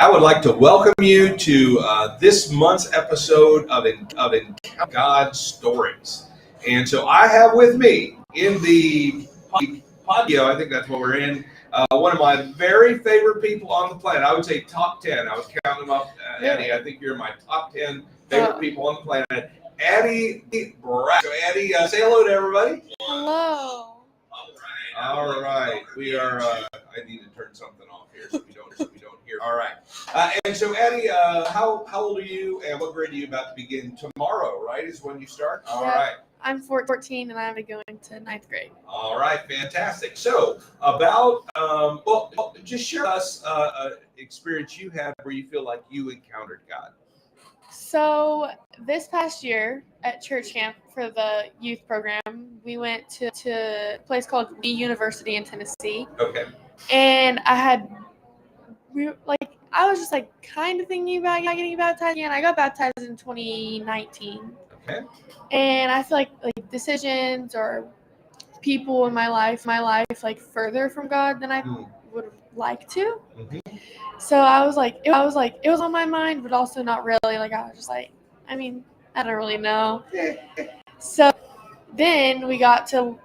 I would like to welcome you to this month's episode of Encounter God Stories. And so I have with me in the audio, I think that's what we're in, one of my very favorite people on the planet. I would say top 10. I was counting them up, Addy. I think you're my top 10 favorite people on the planet. Addy Brack. So Addy, say hello to everybody. Hello. All right. We are. I need to turn something off here so we don't hear. All right. And so, Addy, how old are you, and what grade are you about to begin tomorrow? Right, is when you start. All right. I'm 14, and I'm going to 9th grade. All right, fantastic. So, about just share with us an experience you had where you feel like you encountered God. So this past year at church camp for the youth program, we went to a place called Lee University in Tennessee. Okay. And I was just like kind of thinking about getting baptized again. I got baptized in 2019. Okay. And I feel like decisions or people in my life like further from God than I would like to. Mm-hmm. So I was like, it was on my mind, but also not really. Like, I was just like, I mean, I don't really know. So then we got to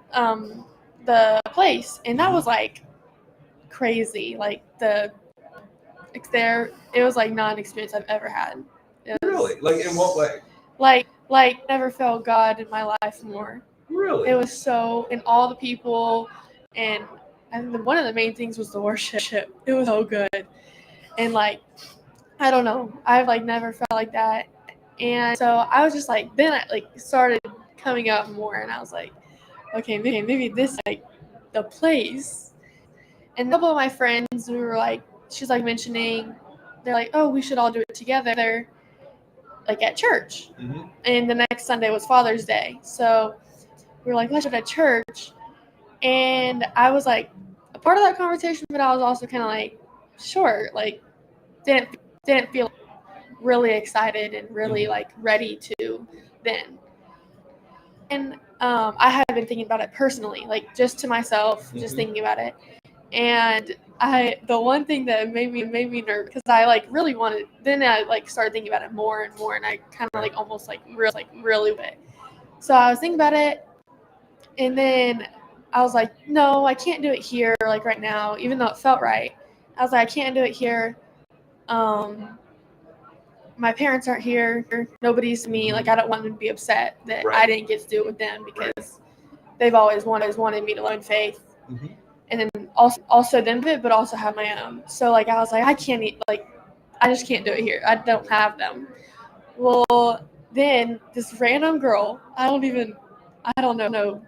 the place, and that was like crazy. Like it was like not an experience I've ever had. Really? Like in what way? Like never felt God in my life more. Really? It was so, and all the people, and one of the main things was the worship. It was so good. And like, I don't know, I've like never felt like that. And so I was just like, then I like started coming up more, and I was like, okay, maybe this is like the place. And a couple of my friends, we were like, she's like mentioning, they're like, oh, we should all do it together, like at church. Mm-hmm. And the next Sunday was Father's Day, so we were like, let's do it at church. And I was like a part of that conversation, but I was also kind of like, sure, like didn't feel really excited and really like ready to then. And I had been thinking about it personally, like just to myself, just thinking about it. And the one thing that made me nervous, because I like really wanted, then I like started thinking about it more and more, and I kind of like almost like really bit. So I was thinking about it, and then I was like, no, I can't do it here, like right now, even though it felt right. I was like, I can't do it here. My parents aren't here. Nobody's me. Like, I don't want them to be upset that I didn't get to do it with them, because they've always wanted me to learn faith. Mm-hmm. And then also them, but also have my own. So like, I was like, I just can't do it here. I don't have them. Well, then this random girl, I don't know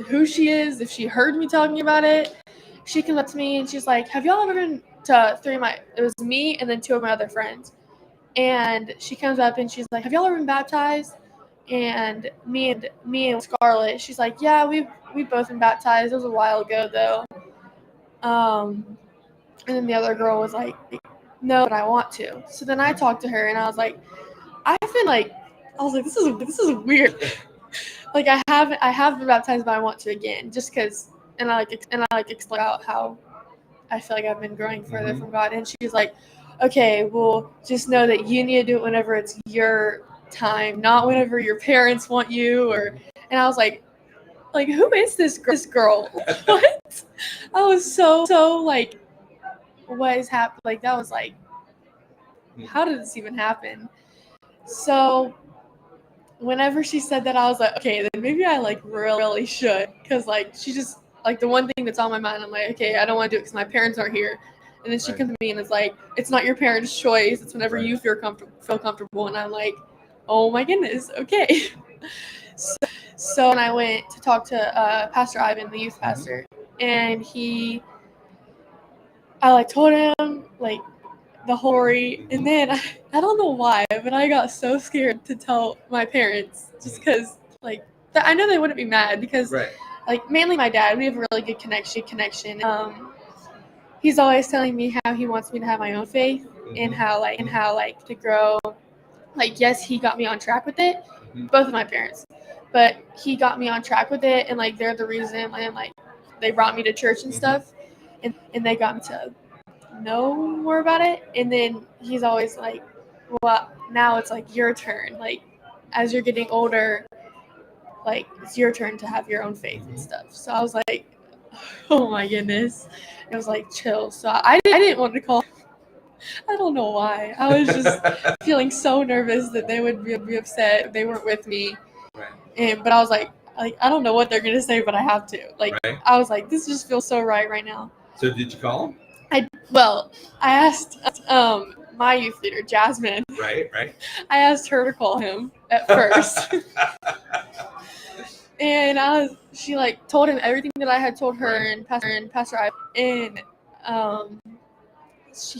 who she is, if she heard me talking about it. She came up to me and she's like, have y'all ever been to it was me and then two of my other friends. And she comes up and she's like, have y'all ever been baptized? And me and Scarlett, she's like, yeah, we've both been baptized. It was a while ago though. And then the other girl was like, no, but I want to. So then I talked to her and I was like, this is weird. Like, I have been baptized, but I want to again, just because. And I explain out how I feel like I've been growing further from God. And she's like, okay, well, just know that you need to do it whenever it's your time, not whenever your parents want you. And I was like, who is this girl? What? I was so like, what is happening? Like, that was like, how did this even happen? So whenever she said that, I was like, okay, then maybe I like really should, because like she just like the one thing that's on my mind. I'm like, okay, I don't want to do it because my parents aren't here. And then she comes to me and is like, it's not your parents' choice. It's whenever you feel comfortable. And I'm like, oh my goodness, okay. So when I went to talk to Pastor Ivan, the youth pastor, and I like told him like the whole story, and then I don't know why, but I got so scared to tell my parents, just because like I know they wouldn't be mad, because like mainly my dad, we have a really good connection. He's always telling me how he wants me to have my own faith, and how to grow. Like, yes, he got me on track with it, both of my parents, but he got me on track with it, and like they're the reason, and like they brought me to church and stuff, and they got me to know more about it. And then he's always like, well, now it's like your turn. Like, as you're getting older, like, it's your turn to have your own faith and stuff. So I was like, oh my goodness. It was like, chill. So I didn't want to call. I don't know why. I was just feeling so nervous that they would be upset if they weren't with me. Right. But I was like, I don't know what they're going to say, but I have to. Like, Right. I was like, this just feels so right now. So did you call him? I asked my youth leader, Jasmine. Right. I asked her to call him at first. And she like told him everything that I had told her and Pastor I, and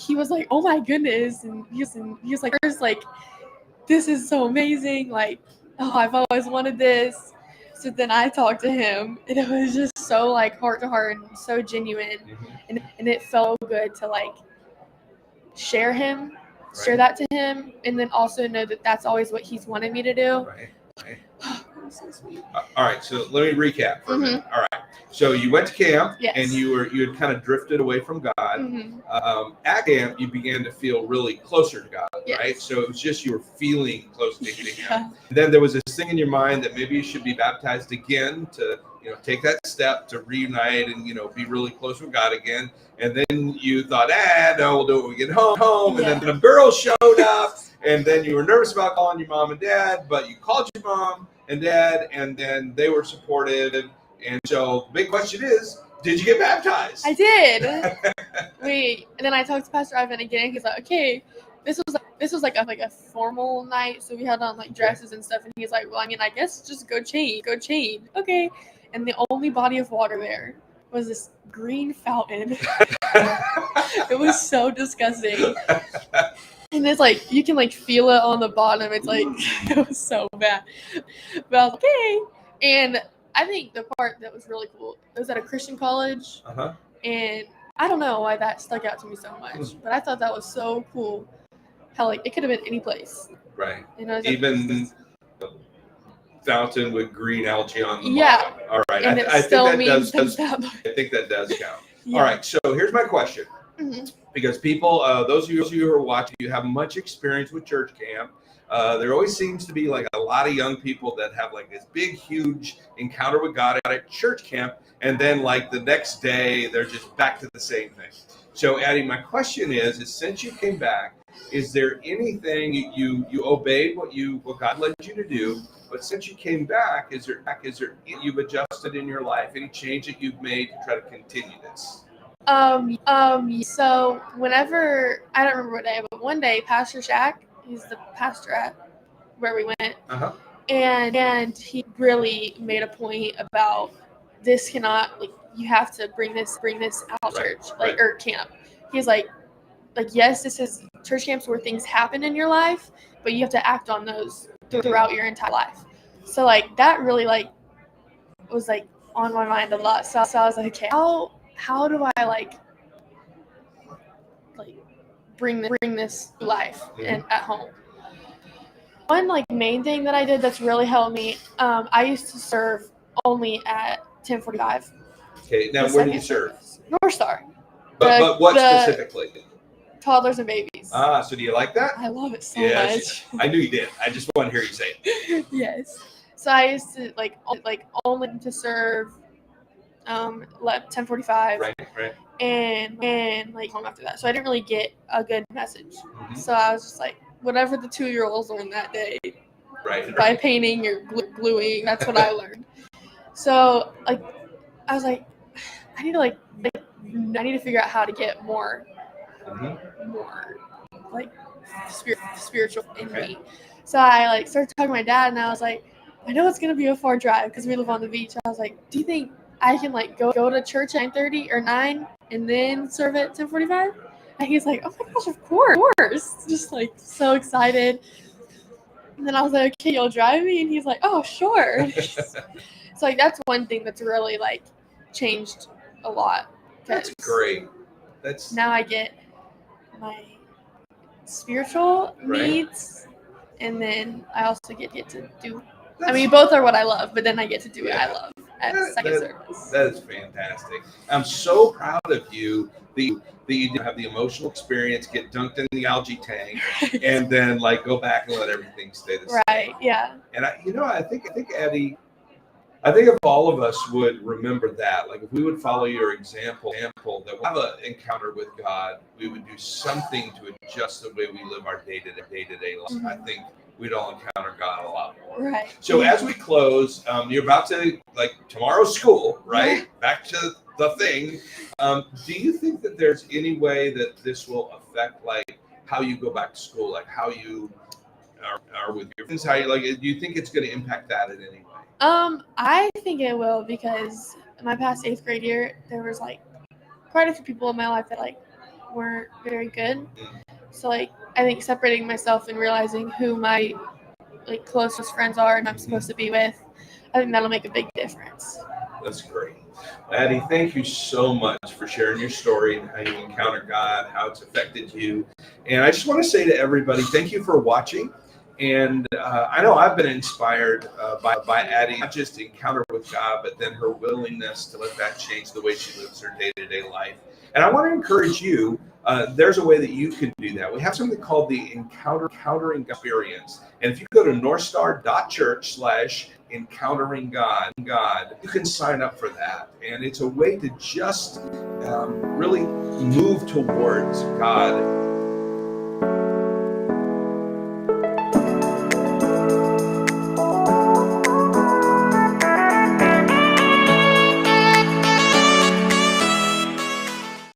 he was like, oh my goodness, and he was like, first, like, this is so amazing, like, oh, I've always wanted this. So then I talked to him, and it was just so like heart to heart and so genuine, and it felt good to like share that to him, and then also know that that's always what he's wanted me to do. Right. So sweet. All right, so let me recap for a minute. All right, so you went to camp, yes. And you had kind of drifted away from God. At camp, you began to feel really closer to God, yes. Right? So it was just you were feeling close to Him. Yeah. Then there was this thing in your mind that maybe you should be baptized again to take that step to reunite and be really close with God again. And then you thought, no, we'll do it when we get home. Yeah. And then a girl showed up. And then you were nervous about calling your mom and dad, but you called your mom and dad, and then they were supportive. And so the big question is, did you get baptized? I did. And then I talked to Pastor Ivan again. He's like, okay, this was like a formal night, so we had on like dresses and stuff. And he's like, well, I mean, I guess just go change. Okay. And the only body of water there was this green fountain. It was so disgusting. And it's like, you can like feel it on the bottom. It's like, it was so bad. But I was like, okay. And I think the part that was really cool, it was at a Christian college. And I don't know why that stuck out to me so much. But I thought that was so cool. How like, it could have been any place. Right. Even fountain with green algae on the bottom. All right. And I think that does count. Yeah. All right. So here's my question. Because people, those of you who are watching, you have much experience with church camp. There always seems to be like a lot of young people that have like this big, huge encounter with God at church camp. And then like the next day, they're just back to the same thing. So Addy, my question is since you came back, is there anything you obeyed what God led you to do? But since you came back, is there you've adjusted in your life? Any change that you've made to try to continue this? So whenever, I don't remember what day, but one day, Pastor Shaq, he's the pastor at where we went, and he really made a point about this cannot, like, you have to bring this out church, like, or camp. He's like, yes, this is church camps where things happen in your life, but you have to act on those throughout your entire life. So like that really like was like on my mind a lot. So I was like, okay, how do I like bring this to life and at home? One like main thing that I did that's really helped me. I used to serve only at 1045. Okay, now where do you serve? Northstar. But what specifically? Toddlers and babies. So do you like that? I love it so much. I knew you did. I just want to hear you say it. Yes. So I used to like only to serve 1045. Right. And like home after that. So I didn't really get a good message. So I was just like, whatever the 2-year-olds learned that day. Right. By painting or gluing, that's what I learned. So like I was like, I need to figure out how to get more like spiritual in me. So I like started talking to my dad, and I was like, I know it's gonna be a far drive because we live on the beach. I was like, do you think I can like go to church at 9:30 or 9 and then serve at 10:45? And he's like, oh my gosh, of course. Just like so excited. And then I was like, okay, you'll drive me? And he's like, oh, sure. So like that's one thing that's really like changed a lot. That's great. Now I get my spiritual needs, and then I also get to do. I mean, both are what I love, but then I get to do what I love. at second service. That is fantastic. I'm so proud of you that you have the emotional experience, get dunked in the algae tank, and then like go back and let everything stay the same. Right. Yeah. And I think Addy, I think if all of us would remember that, like if we would follow your example that we have an encounter with God, we would do something to adjust the way we live our day-to-day life. Mm-hmm. I think we'd all encounter God a lot more. Right. So as we close, you're about to, like, tomorrow's school, right? Back to the thing. Do you think that there's any way that this will affect, like, how you go back to school, like how you are with your friends? How you, like, do you think it's going to impact that in any way? I think it will, because in my past 8th grade year, there was like quite a few people in my life that like weren't very good. So like I think separating myself and realizing who my like closest friends are and I'm supposed to be with, I think that'll make a big difference. That's great. Addy, thank you so much for sharing your story and how you encounter God, how it's affected you. And I just want to say to everybody, thank you for watching. And I know I've been inspired by Addy, not just to encounter with God, but then her willingness to let that change the way she lives her day-to-day life. And I want to encourage you, there's a way that you can do that. We have something called the Encountering God Experience. And if you go to Northstar.Church/Encountering God, you can sign up for that. And it's a way to just really move towards God